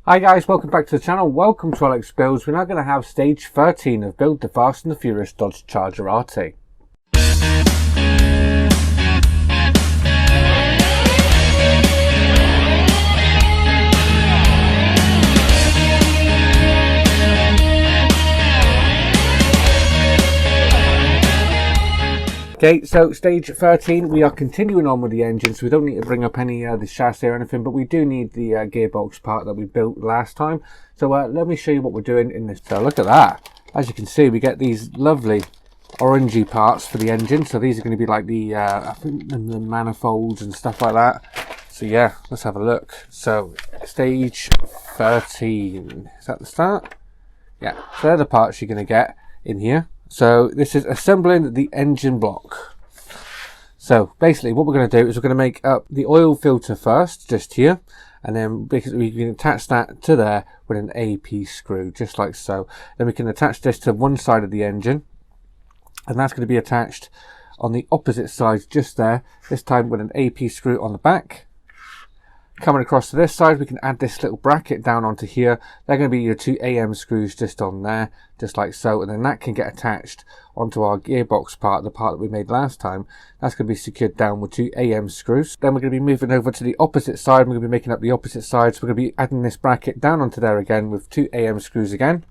Hi guys, welcome back to the channel. Welcome to Alex Builds. We're now going to have stage 13 of Build the Fast and the Furious Dodge Charger RT. Okay, so stage 13, we are continuing on with the engine, so we don't need to bring up any the chassis or anything, but we do need the gearbox part that we built last time. So let me show you what we're doing in this. So look at that. As you can see, we get these lovely orangey parts for the engine. So these are going to be like the, I think the manifolds and stuff like that. So yeah, let's have a look. So stage 13, is that the start? Yeah, so they're the parts you're going to get in here. So this is assembling the engine block. So basically what we're going to do is we're going to make up the oil filter first, just here. And then because we can attach that to there with an AP screw, just like so. Then we can attach this to one side of the engine. And that's going to be attached on the opposite side, just there. This time with an AP screw on the back. Coming across to this side, we can add this little bracket down onto here. They're going to be your two AM screws just on there, just like so. And then that can get attached onto our gearbox part, the part that we made last time. That's going to be secured down with two AM screws. Then we're going to be moving over to the opposite side. We're going to be making up the opposite side. So we're going to be adding this bracket down onto there again with two AM screws again.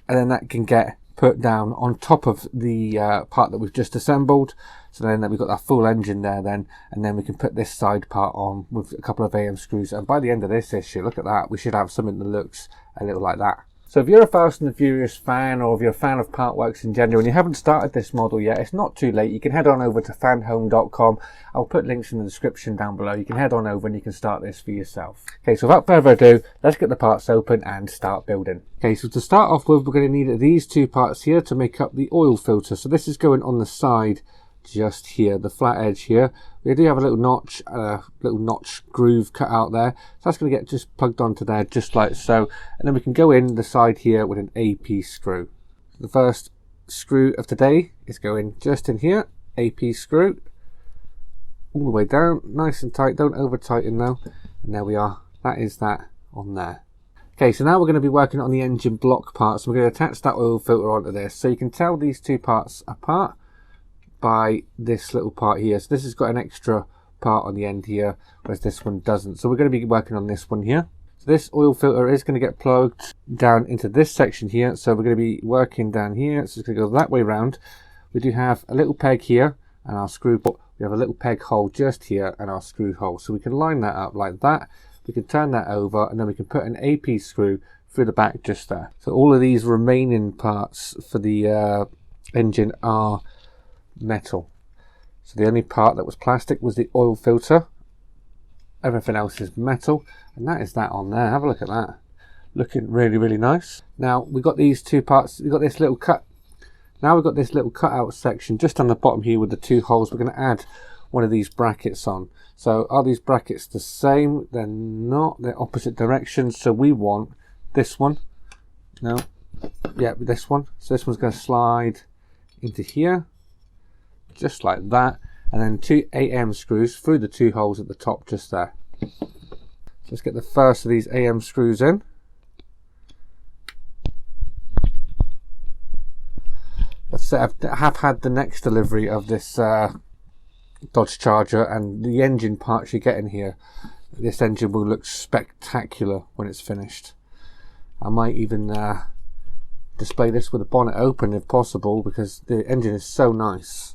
And then that can get put down on top of the part that we've just assembled. So then we've got that full engine there then, and then we can put this side part on with a couple of AM screws, and by the end of this issue, look at that, we should have something that looks a little like that. So if you're a Fast and the Furious fan, or if you're a fan of Partworks in general and you haven't started this model yet, it's not too late. You can head on over to fanhome.com. I'll put links in the description down below. You can head on over and you can start this for yourself. Okay, so without further ado, let's get the parts open and start building. Okay, so to start off with, we're going to need these two parts here to make up the oil filter. So this is going on the side just here, the flat edge here. We do have a little notch groove cut out there, so that's going to get just plugged onto there just like so, and then we can go in the side here with an AP screw. The first screw of today is going just in here, AP screw all the way down, nice and tight, don't over tighten though, and there we are, that is that on there. Okay, so now we're going to be working on the engine block part, so we're going to attach that oil filter onto this, so you can tell these two parts apart by this little part here. So this has got an extra part on the end here, whereas this one doesn't. So we're going to be working on this one here. So this oil filter is going to get plugged down into this section here. So we're going to be working down here. So it's going to go that way round. We do have a little peg here and our screw. We have a little peg hole just here and our screw hole. So we can line that up like that. We can turn that over and then we can put an AP screw through the back just there. So all of these remaining parts for the engine are metal. So the only part that was plastic was the oil filter. Everything else is metal, and that is that on there. Have a look at that, looking really nice. Now we've got these two parts. We've got this little cut. Now we've got this little cutout section just on the bottom here with the two holes. We're going to add one of these brackets on. So are these brackets the same? They're not. They're opposite directions. So we want this one. No, yeah, this one. So this one's going to slide into here, just like that, and then two AM screws through the two holes at the top just there. So let's get the first of these AM screws in. Let's say I have had the next delivery of this Dodge Charger, and the engine parts you get in here, this engine will look spectacular when it's finished. I might even display this with the bonnet open if possible, because the engine is so nice.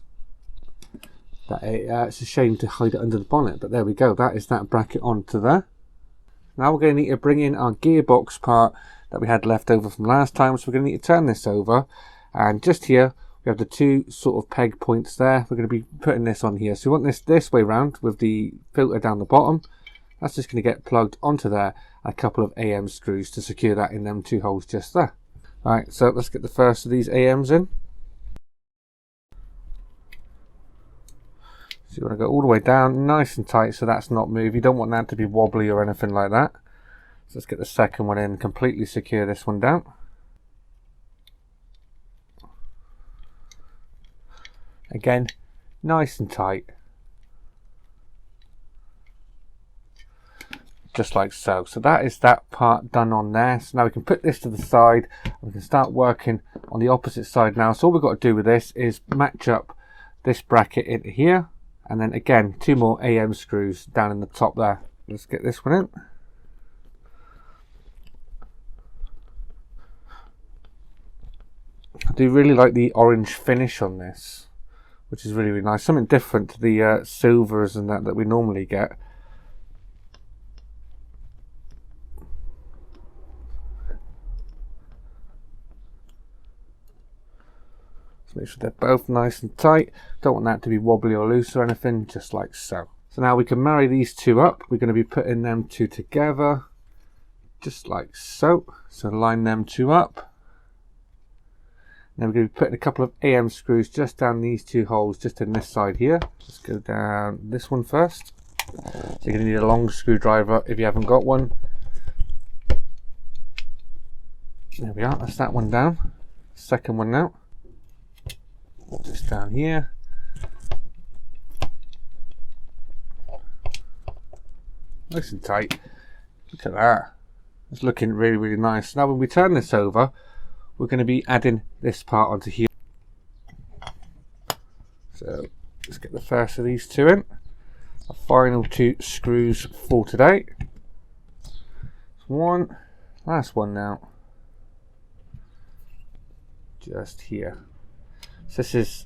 It's a shame to hide it under the bonnet, but there we go, that is that bracket onto there. Now we're going to need to bring in our gearbox part that we had left over from last time, so we're going to need to turn this over, and just here we have the two sort of peg points there. We're going to be putting this on here, so we want this way round with the filter down the bottom. That's just going to get plugged onto there, a couple of AM screws to secure that in them two holes just there. Alright, so let's get the first of these AMs in. So you want to go all the way down, nice and tight, so that's not move. You don't want that to be wobbly or anything like that. So let's get the second one in, completely secure this one down. Again, nice and tight. just like so. So that is that part done on there. So now we can put this to the side and we can start working on the opposite side now. So all we've got to do with this is match up this bracket into here, and then again 2 more AM screws down in the top there. Let's get this one in. I do really like the orange finish on this, which is really, really nice. Something different to the silvers and that we normally get. So make sure they're both nice and tight. Don't want that to be wobbly or loose or anything, just like so. So now we can marry these two up. We're going to be putting them two together, just like so. So line them two up. Then we're going to be putting a couple of AM screws just down these 2 holes, just in this side here. Let's go down this one first. So you're going to need a long screwdriver if you haven't got one. There we are, that's that one down. Second one now. Just down here. Nice and tight. Look at that. It's looking really, really nice. Now when we turn this over, we're going to be adding this part onto here. So let's get the first of these 2 in. Our final 2 screws for today. One, last one now. Just here. So this is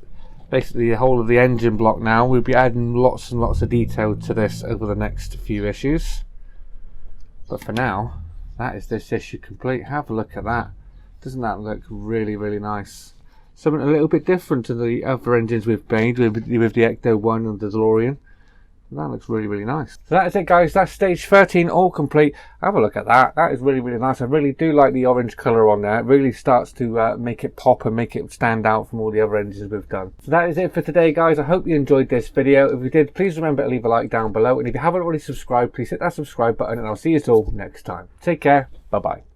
basically the whole of the engine block now. We'll be adding lots and lots of detail to this over the next few issues. But for now, that is this issue complete. Have a look at that. Doesn't that look really, really nice? Something a little bit different to the other engines we've made with the Ecto 1 and the DeLorean. That looks really, really nice. So that is it, guys. That's stage 13 all complete. Have a look at that. That is really, really nice. I really do like the orange colour on there. It really starts to make it pop and make it stand out from all the other engines we've done. So that is it for today, guys. I hope you enjoyed this video. If you did, please remember to leave a like down below. And if you haven't already subscribed, please hit that subscribe button. And I'll see you all next time. Take care. Bye-bye.